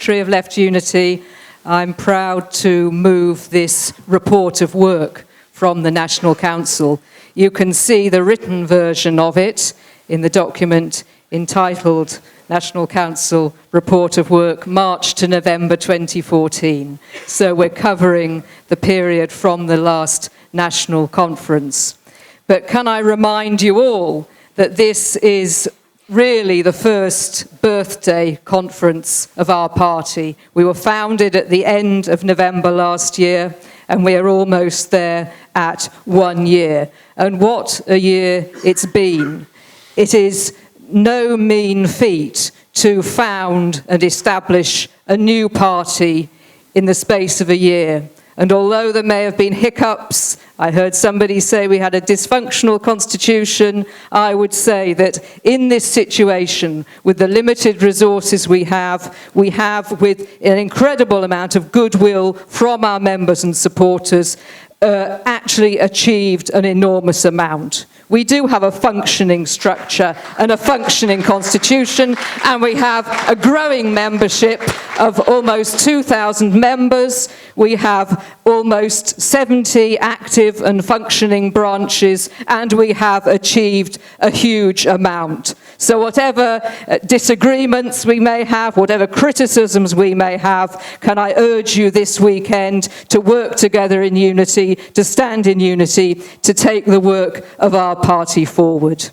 Secretary of Left Unity, I'm proud to move this report of work from the National Council. You can see the written version of it in the document entitled National Council Report of Work, March to November 2014. So we're covering the period from the last national conference. But can I remind you all that this is really the first birthday conference of our party. We were founded at the end of November last year, and we are almost there at 1 year. And what a year it's been. It is no mean feat to found and establish a new party in the space of a year. And although there may have been hiccups, I heard somebody say we had a dysfunctional constitution, I would say that in this situation, with the limited resources we have with an incredible amount of goodwill from our members and supporters, actually achieved an enormous amount. We do have a functioning structure and a functioning constitution, and we have a growing membership of almost 2,000 members. We have almost 70 active and functioning branches, and we have achieved a huge amount. So whatever disagreements we may have, whatever criticisms we may have, can I urge you this weekend to work together in unity, to stand in unity, to take the work of our party forward.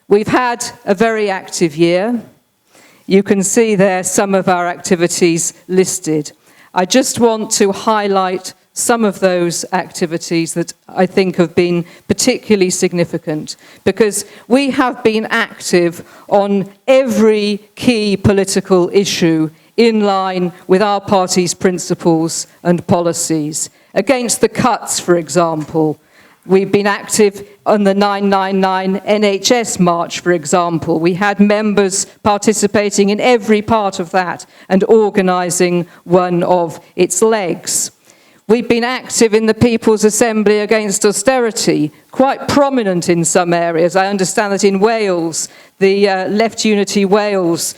We've had a very active year. You can see there some of our activities listed. I just want to highlight some of those activities that I think have been particularly significant, because we have been active on every key political issue in line with our party's principles and policies. Against the cuts, for example, we've been active on the 999 NHS March, for example. We had members participating in every part of that and organising one of its legs. We've been active in the People's Assembly against austerity, quite prominent in some areas. I understand that in Wales, the Left Unity Wales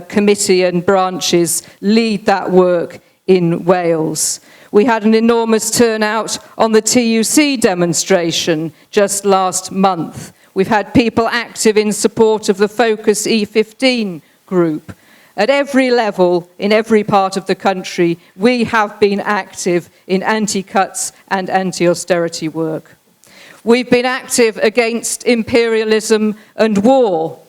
committee and branches lead that work in Wales. We had an enormous turnout on the TUC demonstration just last month. We've had people active in support of the Focus E15 group. At every level, in every part of the country, we have been active in anti-cuts and anti-austerity work. We've been active against imperialism and war.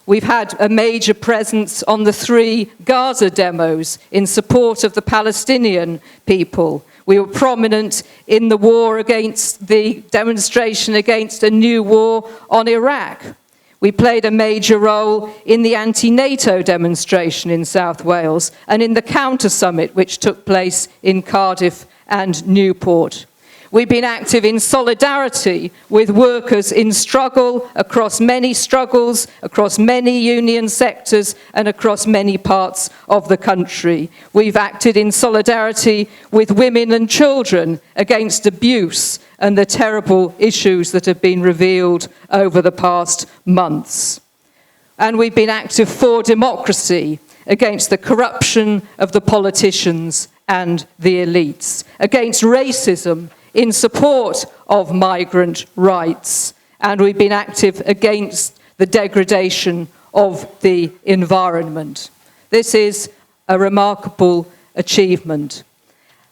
We've had a major presence on the 3 Gaza demos in support of the Palestinian people. We were prominent in the war against the demonstration against a new war on Iraq. We played a major role in the anti-NATO demonstration in South Wales and in the counter-summit which took place in Cardiff and Newport. We've been active in solidarity with workers in struggle, across many struggles, across many union sectors and across many parts of the country. We've acted in solidarity with women and children against abuse and the terrible issues that have been revealed over the past months. And we've been active for democracy, against the corruption of the politicians and the elites, against racism, in support of migrant rights, and we've been active against the degradation of the environment. This is a remarkable achievement,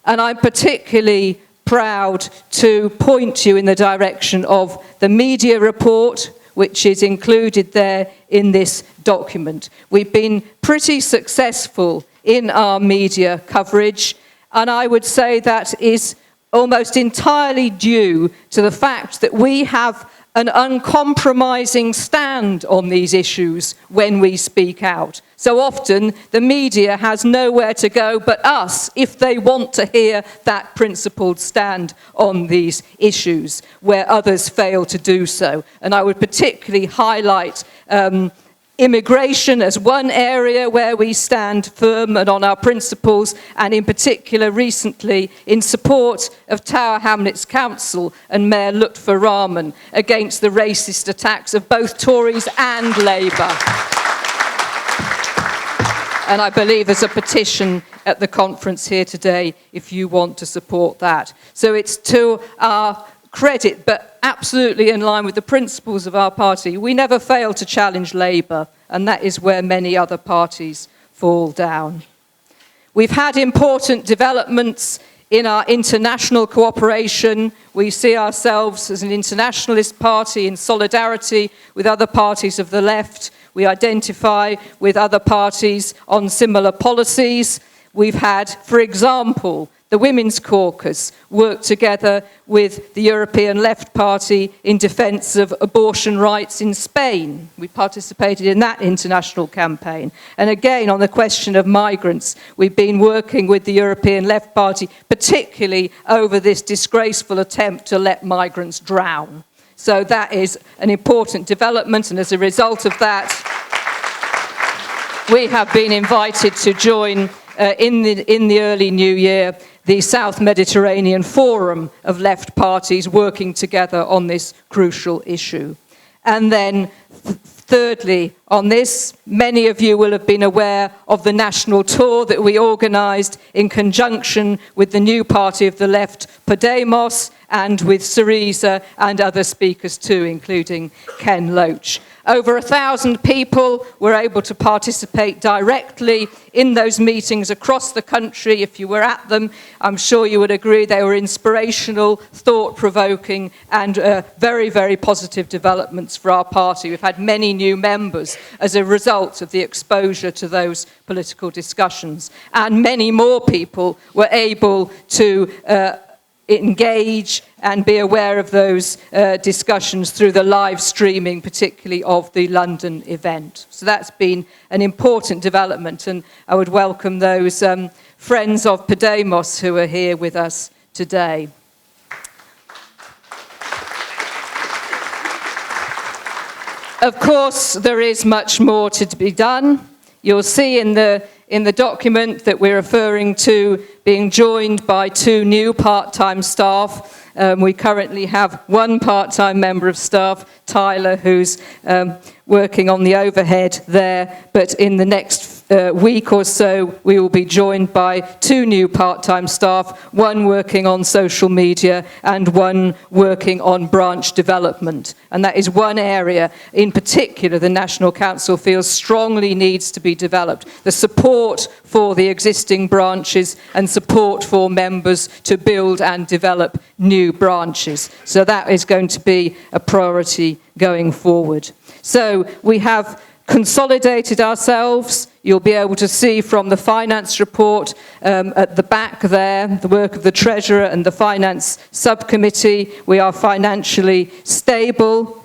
and I'm particularly proud to point you in the direction of the media report, which is included there in this document. We've been pretty successful in our media coverage, and I would say that is almost entirely due to the fact that we have an uncompromising stand on these issues when we speak out. So often the media has nowhere to go but us if they want to hear that principled stand on these issues where others fail to do so. And I would particularly highlight immigration as one area where we stand firm and on our principles, and in particular recently in support of Tower Hamlets Council and Mayor Lutfur Rahman against the racist attacks of both Tories and Labour. And I believe there's a petition at the conference here today if you want to support that. So it's to our credit, but absolutely in line with the principles of our party. We never fail to challenge Labour, and that is where many other parties fall down. We've had important developments in our international cooperation. We see ourselves as an internationalist party in solidarity with other parties of the left. We identify with other parties on similar policies. We've had, for example, the Women's Caucus work together with the European Left Party in defence of abortion rights in Spain. We participated in that international campaign. And again, on the question of migrants, we've been working with the European Left Party, particularly over this disgraceful attempt to let migrants drown. So that is an important development, and as a result of that, we have been invited to join in the early new year the South Mediterranean Forum of left parties working together on this crucial issue. And then thirdly, on this, many of you will have been aware of the national tour that we organised in conjunction with the new party of the left, Podemos, and with Syriza and other speakers too, including Ken Loach. Over 1,000 people were able to participate directly in those meetings across the country. If you were at them, I'm sure you would agree they were inspirational, thought-provoking, and very, very positive developments for our party. We've had many new members as a result of the exposure to those political discussions. And many more people were able to engage and be aware of those discussions through the live streaming, particularly of the London event. So that's been an important development, and I would welcome those friends of Podemos who are here with us today. Of course, there is much more to be done. You'll see in the document that we're referring to being joined by 2 new part-time staff. We currently have 1 part-time member of staff, Tyler, who's working on the overhead there, but in the next week or so we will be joined by 2 new part-time staff, 1 working on social media and 1 working on branch development. And that is one area in particular the National Council feels strongly needs to be developed. The support for the existing branches and support for members to build and develop new branches. So that is going to be a priority going forward. So we have consolidated ourselves. You'll be able to see from the finance report at the back there, the work of the Treasurer and the Finance Subcommittee. We are financially stable.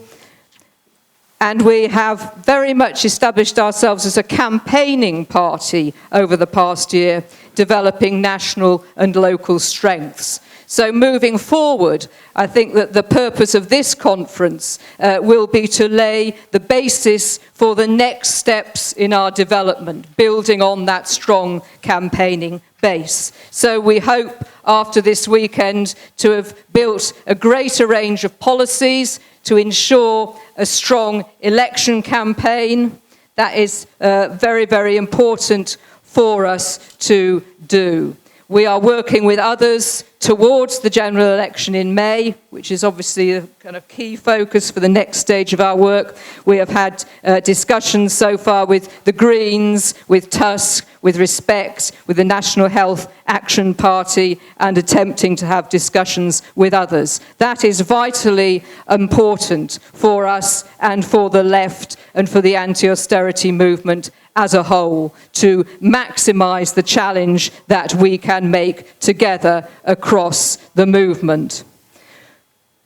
And we have very much established ourselves as a campaigning party over the past year, developing national and local strengths. So moving forward, I think that the purpose of this conference will be to lay the basis for the next steps in our development, building on that strong campaigning base. So we hope after this weekend to have built a greater range of policies to ensure a strong election campaign. That is very, very important for us to do. We are working with others towards the general election in May, which is obviously a kind of key focus for the next stage of our work. We have had discussions so far with the Greens, with Tusk, with Respect, with the National Health Action Party, and attempting to have discussions with others. That is vitally important for us and for the left and for the anti-austerity movement as a whole, to maximise the challenge that we can make together across the movement.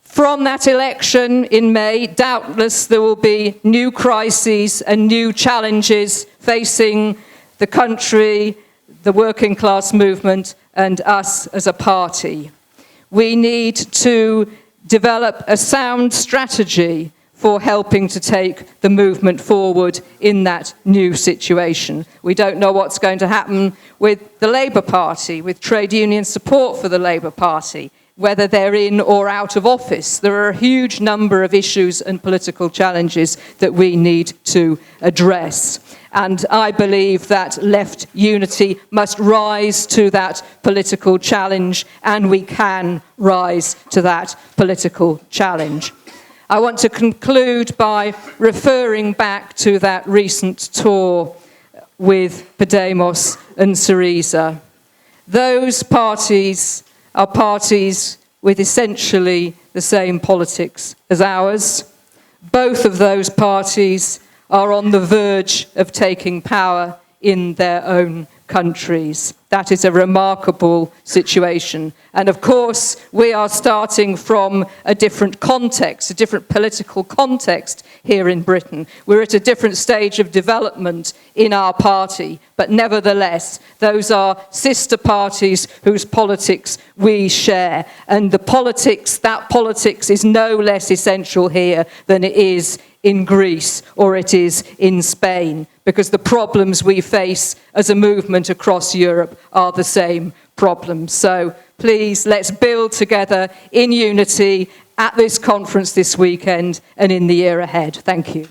From that election in May, doubtless there will be new crises and new challenges facing the country, the working class movement, and us as a party. We need to develop a sound strategy for helping to take the movement forward in that new situation. We don't know what's going to happen with the Labour Party, with trade union support for the Labour Party. whether they're in or out of office. There are a huge number of issues and political challenges that we need to address. And I believe that left unity must rise to that political challenge, and we can rise to that political challenge. I want to conclude by referring back to that recent tour with Podemos and Syriza. Those parties are parties with essentially the same politics as ours. Both of those parties are on the verge of taking power in their own countries. That is a remarkable situation. And of course, we are starting from a different context, a different political context here in Britain. We're at a different stage of development in our party, but nevertheless, those are sister parties whose politics we share. And that politics is no less essential here than it is in Greece or it is in Spain, because the problems we face as a movement across Europe are the same problems. So please, let's build together in unity at this conference this weekend and in the year ahead. Thank you.